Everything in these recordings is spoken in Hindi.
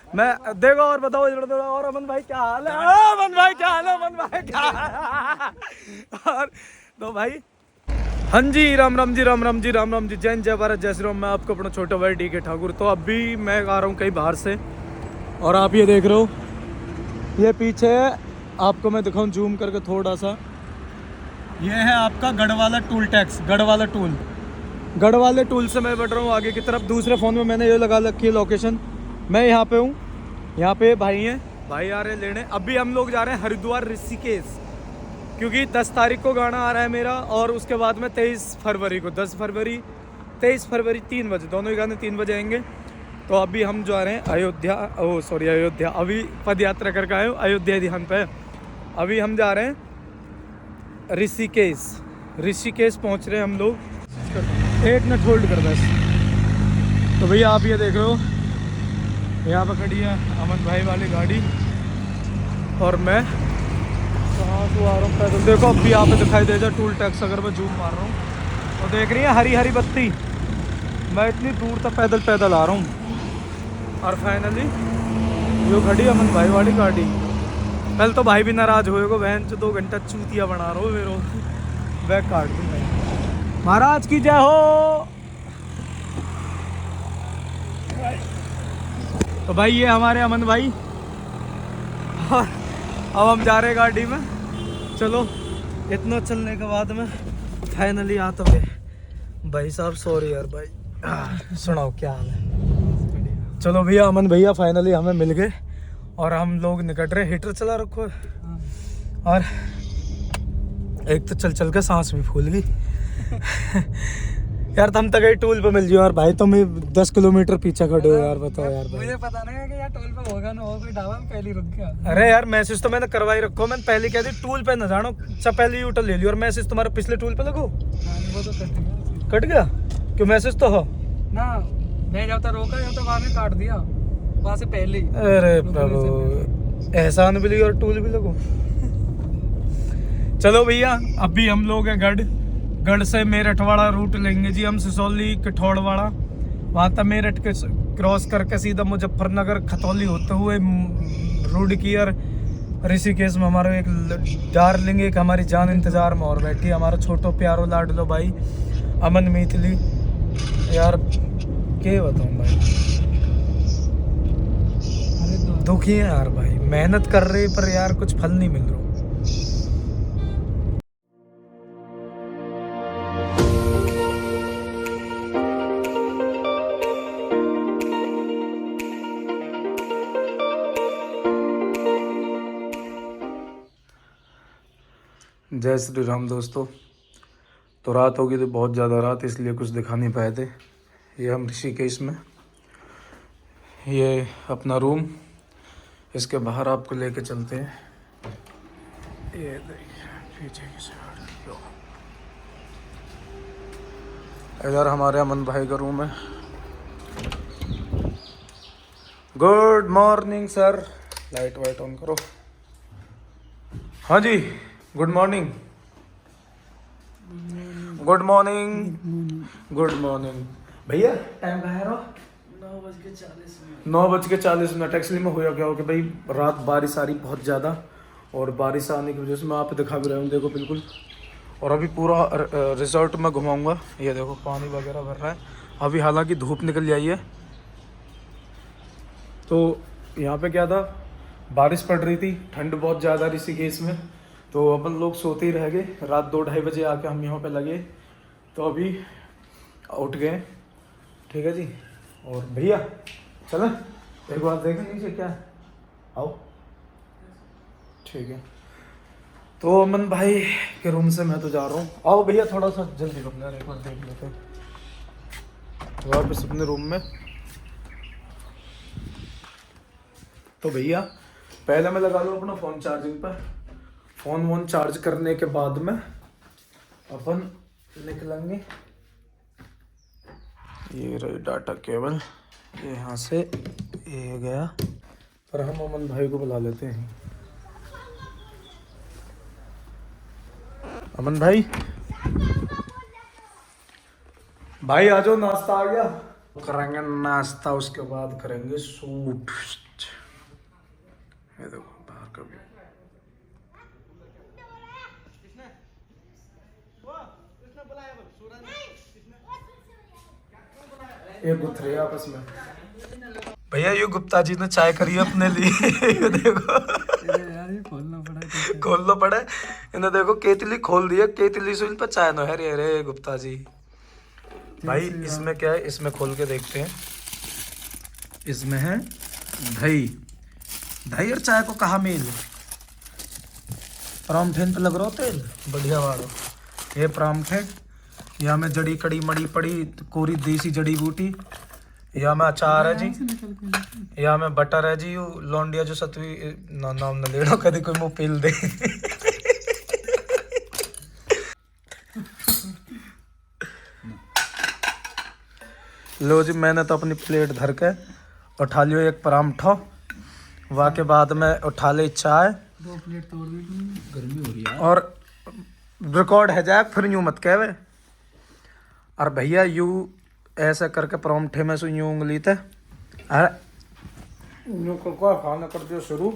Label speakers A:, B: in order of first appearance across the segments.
A: मैं देखो और बताओ और अमन भाई क्या हाल है? अमन भाई क्या हाल है? अमन भाई क्या हाल है? और तो भाई हाँ जी, राम राम जी, राम राम जी, राम राम जी, जय जय भारत, जय श्री राम। मैं आपका अपना छोटा भाई DK ठाकुर। तो अभी मैं आ रहा हूँ कहीं बाहर से और आप ये देख रहे हो, ये पीछे आपको मैं दिखाऊं जूम करके थोड़ा सा, ये है आपका गढ़वाला टूल टैक्स। गढ़वाला टूल, गढ़वाले टूल से मैं बढ़ रहा हूँ आगे की तरफ। दूसरे फ़ोन में मैंने ये लगा रखी है लोकेशन। मैं यहाँ पे हूँ, यहाँ पे भाई हैं, भाई आ रहे हैं लेने। अभी हम लोग जा रहे हैं हरिद्वार ऋषिकेश, क्योंकि 10 तारीख को गाना आ रहा है मेरा, और उसके बाद में 23 फरवरी को, 10 फरवरी 23 फरवरी 3 बजे, दोनों ही गाने 3 बजे आएंगे। तो अभी हम जा रहे हैं अयोध्या, अयोध्या, अभी पद यात्रा करके आए हो अयोध्या ध्यान पे। अभी हम जा रहे हैं ऋषिकेश। ऋषिकेश पहुंच रहे हैं हम लोग। एक मिनट होल्ड कर बस। तो भैया आप ये देख रहे हो, यहाँ पर खड़ी है अमन भाई वाली गाड़ी, और मैं कहाँ से आ रहा हूँ पैदल। देखो अभी यहाँ पे दिखाई दे जाए टूल टैक्स, अगर मैं जूम मार रहा हूँ तो देख रही है हरी हरी बत्ती। मैं इतनी दूर तक पैदल आ रहा हूँ, और फाइनली जो खड़ी अमन भाई वाली गाड़ी। कल तो भाई भी नाराज होएगा, बहन जो 2 घंटा चूतिया बना रहा हो मेरे बैग काट दूँ मैं। महाराज की जय हो। तो भाई ये हमारे अमन भाई, और अब हम जा रहे हैं गाड़ी में। चलो इतना चलने के बाद में फाइनली आ तो गए। भाई साहब सॉरी यार भाई, सुनाओ क्या हाल है? चलो भैया अमन भैया फाइनली हमें मिल गए, और हम लोग निकट रहे। हीटर चला रखो है, और एक तो चल चल के सांस भी फूल गई यार। तुम तक टूल पे मिल जाओ यार भाई, तुम 10 किलोमीटर पीछे खड़े हो यार, बताओ यार भाई।
B: मुझे पता नहीं है कि यार टोल पे होगा ना हो, कोई ढाबा में पहले रुक गया।
A: अरे यार मैसेज तो मैंने करवाई रखो, मैंने पहले कह दी टूल पे ना जानो, अच्छा पहले यूटर्न ले लियो, और मैसेज तुम्हारे पिछले टूल पे लगो।
B: वो तो
A: कट गया क्यों? मैसेज तो हो
B: ना, मैं जब तक रोका जब तक वहाँ ने काट दिया, वहाँ से पहले ही।
A: अरे प्रभु, एहसान भी लियो और टूल भी लगो। चलो भैया अभी हम लोग हैं गढ़ से मेरठ वाला रूट लेंगे जी हम, सिसौली कठौड़वाड़ा, वहाँ तक मेरठ के क्रॉस करके सीधा मुजफ्फरनगर खतौली होते हुए रोड की, और ऋषिकेश में हमारा एक डार्लिंग, एक हमारी जान इंतजार में और बैठी, हमारा छोटो प्यारो लाडलो भाई अमन मितली। यार क्या बताऊँ भाई, दुखी है यार भाई, मेहनत कर रहे पर यार कुछ फल नहीं मिल रहा। जय श्री राम दोस्तों। तो रात होगी, तो बहुत ज़्यादा रात, इसलिए कुछ दिखा नहीं पाए थे। ये हम ऋषिकेश में, ये अपना रूम, इसके बाहर आपको लेके चलते हैं। ये पीछे की साइड, इधर हमारे अमन भाई का रूम है। Good morning sir, light white on करो। हाँ जी, good morning, good morning, good morning भैया। टाइम कहाँ है? 9:40। एक्चुअली में हुआ क्या हो कि भाई रात बारिश आ रही बहुत ज़्यादा, और बारिश आने की वजह से मैं आप दिखा भी रहा हूँ, देखो बिल्कुल। और अभी पूरा रिजॉर्ट में घुमाऊँगा, ये देखो पानी वगैरह भर रहा है। अभी हालांकि धूप निकल आई है, तो यहाँ पे क्या था, बारिश पड़ रही थी, ठंड बहुत ज़्यादा ऋषिकेश में, तो अपन लोग सोते ही रह गए। रात 2-2:30 बजे आके हम यहाँ पे लगे, तो अभी उठ गए। ठीक है जी। और भैया चलें एक बार देखें नीचे क्या, आओ। ठीक है, तो अमन भाई के रूम से मैं तो जा रहा हूँ। आओ भैया थोड़ा सा जल्दी रुकना, एक बार देख लेते हैं वापस अपने रूम में। तो भैया पहले मैं लगा लूँ अपना फ़ोन चार्जिंग पर, फ़ोन वोन चार्ज करने के बाद में अपन निकलेंगे। ये रही डाटा केबल, ये यहाँ से ये गया, पर हम अमन भाई को बुला लेते हैं। अमन भाई, भाई आ जाओ, नाश्ता आ गया। करेंगे नाश्ता, उसके बाद करेंगे शूट। ये देखो बाहर का व्यू। ये गुथरे आपस में। भैया ये गुप्ता जी ने चाय करी है अपने लिए। ये देखो
B: यार ये खोलना पड़ा है।
A: खोलना पड़ा है। इन्हें देखो केतली खोल दी है, केतली से इन पर चाय न है। अरे गुप्ता जी भाई इसमें क्या है, इसमें खोल के देखते हैं। इसमें है दही, दही और चाय को कहा मेल। परामठेन पे लग रहा हो तेल बढ़िया वालो। ये परामठे, यहाँ में जड़ी कड़ी मड़ी पड़ी कोरी देसी जड़ी बूटी, यहाँ में अचार है जी, यहाँ में बटर है जी। यू लौंडिया जो सतवी ना नाम न लेना कभी कोई मुँह पील दे। लो जी मैंने तो अपनी प्लेट धर के उठा लियो एक परामठा, वहाँ के बाद में उठा ले चाय।
B: 2 प्लेट तोड़ दी, गर्मी हो रही है।
A: और रिकॉर्ड है जाए फिर यूँ मत कहवे। और भैया यू ऐसा करके परांठे में से यूँ उंगली थे अरे यूँ करके खाना कर दियो शुरू।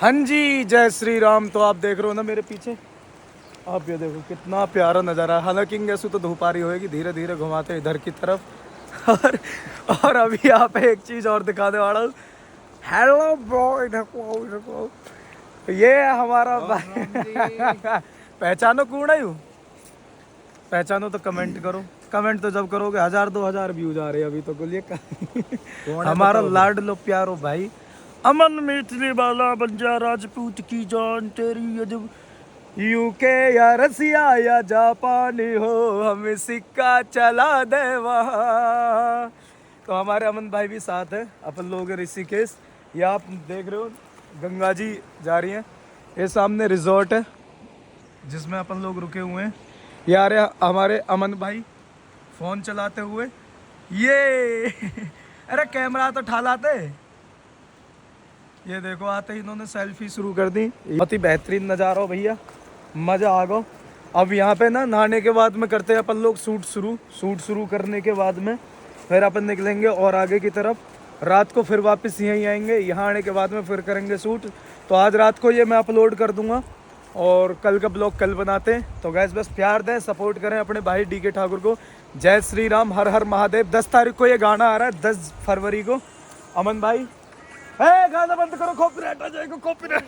A: हाँ जी जय श्री राम। तो आप देख रहे हो ना मेरे पीछे, आप ये देखो कितना प्यारा नज़ारा है। हालांकि गैसू तो धूप आ रही होगी, धीरे धीरे घुमाते इधर की तरफ। और अभी यहाँ पे एक चीज़ और दिखाने वाला हूँ। हेलो ब्रो, देखो ये हमारा पहचानो कौन है यू? पहचानो तो कमेंट करो। कमेंट तो जब करोगे 1000-2000 व्यूज आ रहे हैं अभी तो। बोलिए हमारा लाडलो प्यारो भाई अमन मिथली वाला बंजा राजपूत की जान तेरी अजब। यूके या रसिया या जापानी हो हमें सिक्का चला दे वहाँ। तो हमारे अमन भाई भी साथ है। अपन लोग ऋषिकेश, ये आप देख रहे हो गंगा जी जा रही हैं। ये सामने रिजॉर्ट है जिसमें अपन लोग रुके हुए हैं। ये आ रहे हमारे अमन भाई फ़ोन चलाते हुए। ये अरे कैमरा तो ठा लाते। ये देखो आते ही इन्होंने सेल्फी शुरू कर दी। बहुत ही बेहतरीन नज़ारा हो भैया, मज़ा आ गया। अब यहाँ पे ना नहाने के बाद में करते हैं अपन लोग शूट शुरू करने के बाद में फिर अपन निकलेंगे और आगे की तरफ। रात को फिर वापस यहीं आएंगे, यहाँ आने के बाद में फिर करेंगे शूट। तो आज रात को ये मैं अपलोड कर दूंगा और कल का ब्लॉग कल बनाते हैं। तो गैस बस प्यार दें, सपोर्ट करें अपने भाई DK ठाकुर को। जय श्री राम, हर हर महादेव। 10 तारीख को ये गाना आ रहा है, 10 फरवरी को। अमन भाई गाना बंद करो, कॉपीराइट आ जाएगा, कॉपीराइट।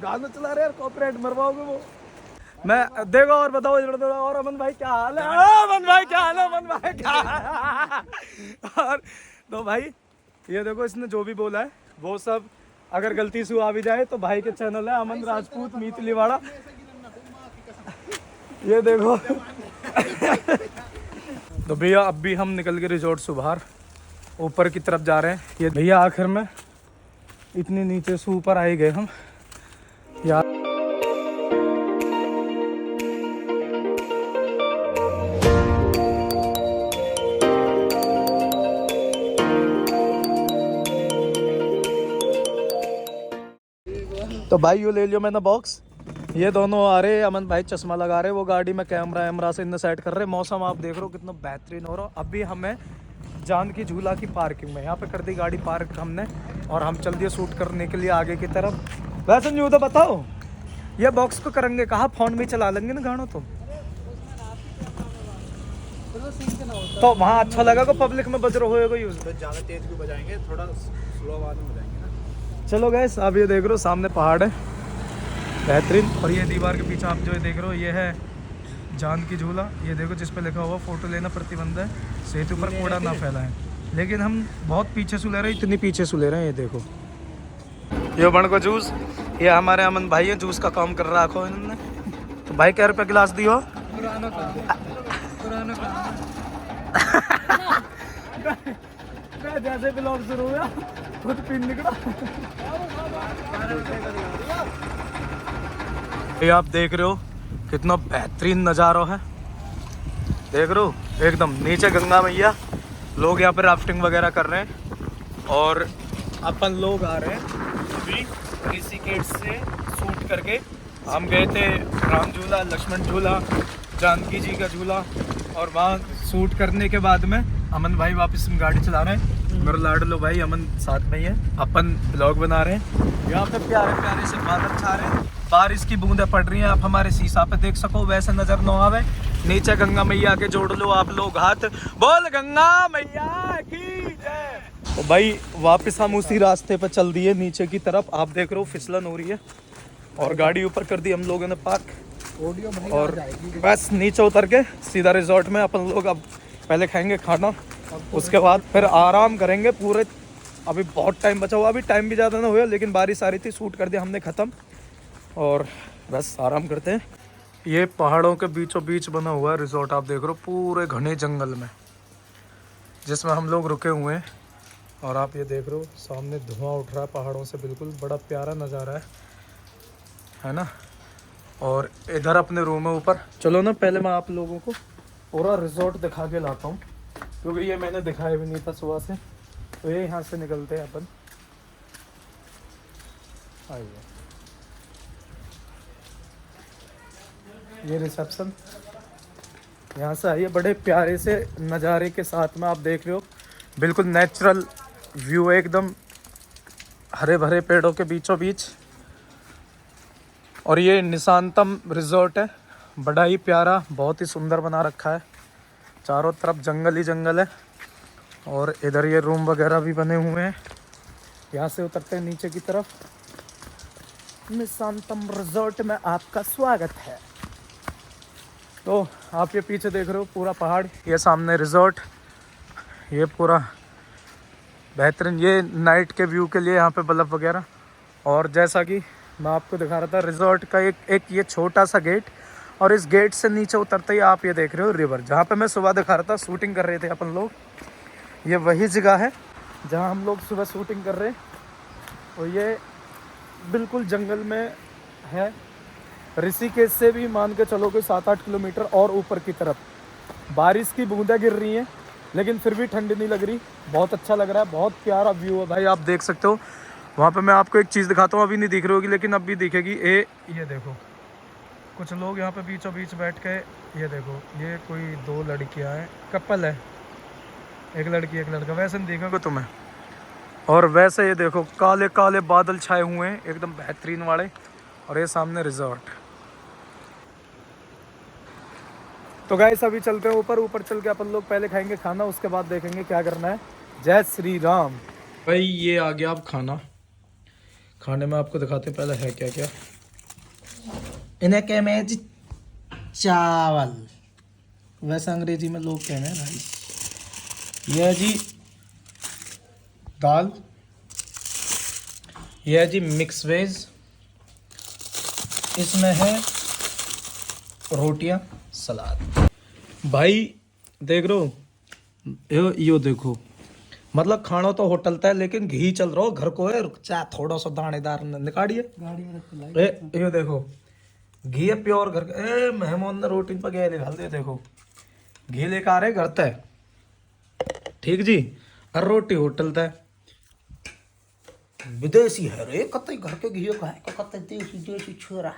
A: गाना चला रहे यार, कॉपीराइट मरवाओगे वो। मैं देखो और बताओ और अमन भाई क्या हाल है? अमन भाई क्या हाल है? अमन भाई क्या हाल है? और तो भाई ये देखो इसने जो भी बोला है वो सब अगर गलती से आ भी जाए तो भाई के चैनल है अमन राजपूत मीतलीवाड़ा। ये देखो। तो भैया अब भी हम निकल के रिजॉर्ट से बाहर ऊपर की तरफ जा रहे हैं। ये भैया आखिर में इतनी नीचे से ऊपर आ ही गए हम यार। तो भाई ये ले लियो मैंने बॉक्स। ये दोनों आ रहे, अमन भाई चश्मा लगा रहे, वो गाड़ी में कैमरा से इन्हें सेट कर रहे। मौसम आप देख रहे हो कितना बेहतरीन हो रहा है। अभी हमें जानकी झूला की पार्किंग में यहाँ पे कर दी गाड़ी पार्क हमने और हम चल दिए शूट करने के लिए आगे की तरफ। वैसे न्यू तो बताओ ये बॉक्स को करेंगे कहाँ? फोन भी चला लेंगे ना गानों तो वहाँ अच्छा लगा को पब्लिक में बज रहा होगा यूज।
C: ज़्यादा तेज भी बजाएंगे, थोड़ा स्लो आवाज में बजाएंगे ना।
A: चलो गैस आप ये देख रहे हो सामने पहाड़ है बेहतरीन, और ये दीवार के पीछे आप जो देख रहे हो ये है जानकी झूला। ये देखो जिस पे लिखा हुआ फोटो लेना प्रतिबंध है, सेतु पर कूड़ा ना फैलाएं। लेकिन हम बहुत पीछे से ले रहे हैं, इतनी पीछे से ले रहे हैं। ये देखो ये बन को जूस, ये हमारे अमन भाई है जूस का काम कर रहा है इन्होंने। तो भाई क्या रुपये गिलास दियो?
B: पुराना
A: जैसे ब्लॉग शुरू हुआ खुद पीन निकला। ये आप देख रहे हो कितना बेहतरीन नज़ारा है, देख रहे हो एकदम नीचे गंगा मैया। लोग यहाँ पे राफ्टिंग वगैरह कर रहे हैं और अपन लोग आ रहे हैं अभी ऋषिकेश से शूट करके। हम गए थे राम झूला, लक्ष्मण झूला, जानकी जी का झूला, और वहाँ शूट करने के बाद में अमन भाई वापस गाड़ी चला रहे हैं। मेरे लाडलो भाई अमन साथ में ही है, अपन ब्लॉग बना रहे हैं। यहाँ पे प्यारे प्यारे से बादल छा रहे हैं, बारिश की बूंदें पड़ रही हैं। आप हमारे शीशा पे देख सको, वैसे नजर न आवे। नीचे गंगा मैया के जोड़ लो आप लोग हाथ, बोल गंगा मैया की जय। तो भाई वापस हम उसी रास्ते पर चल दिए नीचे की तरफ। आप देख रहे हो फिसलन हो रही है और गाड़ी ऊपर कर दी हम लोगों ने पार्क। और बस नीचे उतर के सीधा रिजॉर्ट में अपन लोग अब पहले खाएंगे खाना, उसके बाद फिर आराम करेंगे पूरे। अभी बहुत टाइम बचा हुआ, अभी टाइम भी ज़्यादा ना हुआ, लेकिन बारिश आ रही थी, शूट कर दिया हमने ख़त्म और बस आराम करते हैं। ये पहाड़ों के बीचों बीच बना हुआ है रिजॉर्ट, आप देख रहे हो पूरे घने जंगल में जिसमें हम लोग रुके हुए हैं। और आप ये देख रहे हो सामने धुआं उठ रहा है पहाड़ों से, बिल्कुल बड़ा प्यारा नज़ारा है ना। और इधर अपने रूम है ऊपर। चलो ना पहले मैं आप लोगों को पूरा रिजॉर्ट दिखा के लाता हूँ, क्योंकि ये मैंने दिखाया भी नहीं था सुबह से। तो ये यहाँ से निकलते हैं अपन, आइए। ये रिसेप्शन, यहाँ से आइए। बड़े प्यारे से नज़ारे के साथ में आप देख रहे हो, बिल्कुल नेचुरल व्यू है एकदम, हरे भरे पेड़ों के बीचों बीच। और ये निशांतम रिजॉर्ट है, बड़ा ही प्यारा, बहुत ही सुंदर बना रखा है। चारों तरफ जंगल ही जंगल है। और इधर ये रूम वगैरह भी बने हुए हैं। यहाँ से उतरते हैं नीचे की तरफ। निशांतम रिजॉर्ट में आपका स्वागत है। तो आप ये पीछे देख रहे हो पूरा पहाड़, ये सामने रिजॉर्ट, ये पूरा बेहतरीन। ये नाइट के व्यू के लिए यहाँ पे बल्ब वगैरह। और जैसा कि मैं आपको दिखा रहा था रिजॉर्ट का एक ये छोटा सा गेट, और इस गेट से नीचे उतरते ही आप ये देख रहे हो रिवर, जहाँ पे मैं सुबह दिखा रहा था, शूटिंग कर रहे थे अपन लोग। ये वही जगह है जहाँ हम लोग सुबह शूटिंग कर रहे हैं। और ये बिल्कुल जंगल में है, ऋषिकेश से भी मान के चलो कि 7-8 किलोमीटर और ऊपर की तरफ। बारिश की बूंदें गिर रही हैं, लेकिन फिर भी ठंडी नहीं लग रही, बहुत अच्छा लग रहा है। बहुत प्यारा व्यू है भाई, आप देख सकते हो। वहाँ पे मैं आपको एक चीज़ दिखाता हूँ, अभी नहीं दिख रही होगी लेकिन अब भी दिखेगी। ये देखो कुछ लोग यहाँ पे बीचों बीच बैठ के, ये देखो ये कोई 2 लड़कियाँ हैं, कपल है, एक लड़की एक लड़का, वैसे नहीं दिखेगा तुम्हें। और वैसे ये देखो काले काले बादल छाए हुए हैं एकदम बेहतरीन वाले। और ये सामने रिजॉर्ट। तो गाइस अभी चलते हैं ऊपर। ऊपर चल के अपन लोग पहले खाएंगे खाना, उसके बाद देखेंगे क्या करना है। जय श्री राम। भाई ये आ गया अब खाना। खाने में आपको दिखाते हैं पहले है क्या क्या। इन्हें कहते हैं जी चावल, वैसे अंग्रेजी में लोग कहते हैं राइस। यह है जी दाल, यह है जी मिक्स वेज, इसमें है रोटियां, सलाद। भाई देख रहे हो यो देखो, मतलब खाना तो होटल था लेकिन घी चल रहा हो घर को है। चाहे थोड़ा सा दानेदार निकालिए गाड़ी में, ये देखो घी है प्योर घर का। मेहमान ने रोटी पर गए निकाल दे, देखो घी लेकर आ रहे घर तक, ठीक जी। और रोटी होटल तक विदेशी है रे, कतई घर के घी का है, कतई देसी देसी छोरा।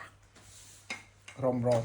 A: राम राम।